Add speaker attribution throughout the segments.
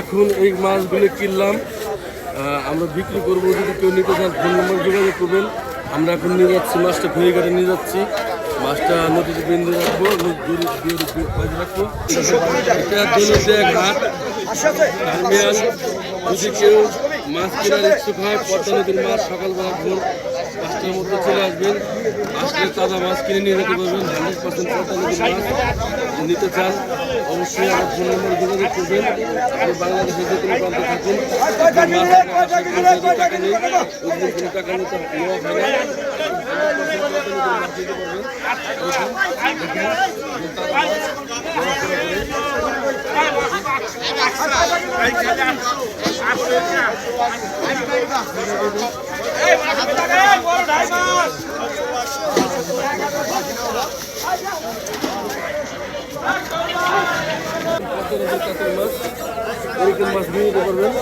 Speaker 1: এখন এই মাছগুলো কিনলাম, আমরা বিক্রি করবো। যদি কেউ নিতে চান ফোন নম্বর যোগাযোগ করবেন। আমরা এখন নিয়ে যাচ্ছি মাছটা ফেরিঘাটে নিয়ে যাচ্ছি। মাছটা নদীতে বেঁধে রাখবো, রাখবো। এটা দোলের ঘাট টার্মিনাল। যদি কেউ মাছ কেনার ইচ্ছুক হয়, পদ্মা নদীর মাছ সকালবেলা ভোর 5টার মধ্যে চলে আসবেন। আসলে তাজা মাছ কিনে নিয়ে যেতে পারবেন। 100% পদ্মা নদীর মাছ নিতে চান অবশ্যই আমার ফোন নম্বর যোগাযোগ করবেন। আপনি বাংলাদেশের যে কোনো প্রান্তে থাকুন, টাকা নেই, কোনো টাকা নিতে নেওয়া হয় না। এরকম মাছ নিয়ে যেতে পারবেন।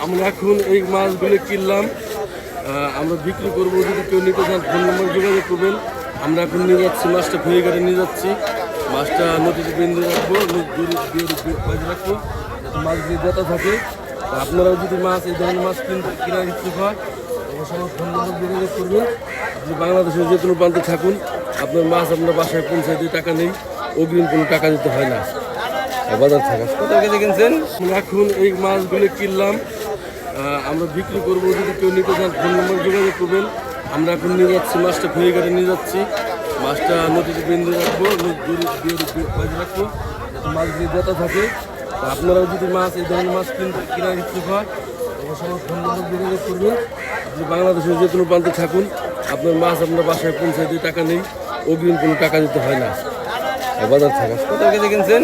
Speaker 1: আমরা এখন এই মাছগুলো কিনলাম, আমরা বিক্রি করবো। যদি কেউ নিতে চান ফোন নম্বর যোগাযোগ করবেন। আমরা এখন নিয়ে যাচ্ছি মাছটা ফেরিঘাটে নিয়ে যাচ্ছি। মাছটা নদীতে বেঁধে রাখবো, রাখবো, মাছ দিয়ে জেতা থাকে। আপনারাও যদি মাছ এই ধরনের মাছ কেনার ইচ্ছুক হয় অবশ্যই ফোন নম্বর যোগাযোগ করবেন। আপনি বাংলাদেশের যে কোনো প্রান্তে থাকুন, আপনার মাছ আপনার বাসায় পৌঁছে দিয়ে টাকা নেই, অগ্রিম কোনো টাকা দিতে হয় না। বাজার থাকা কত কেজি কিনছেন? এখন এই মাছগুলো কিনলাম, আমরা বিক্রি করবো। যদি কেউ নিতে চান ফোন নম্বর যোগাযোগ করবেন। আমরা এখন নিয়ে যাচ্ছি মাছটা ফেরিঘাটে নিয়ে যাচ্ছি। মাছটা নদীতে বেঁধে রাখবো, রাখবো, মাছ দিয়ে জেতা থাকে। আপনারাও যদি মাছ এই ধরনের মাছ কেনার ইচ্ছুক হয় অবশ্যই ফোন নম্বর যোগাযোগ করবেন। আপনি বাংলাদেশের যে কোনো প্রান্তে থাকুন, আপনার মাছ আপনার বাসায় পৌঁছে দিয়ে টাকা নেই, অগ্রিম কোনো টাকা দিতে হয় না। বাজার থাকা কত কেজি কিনছেন?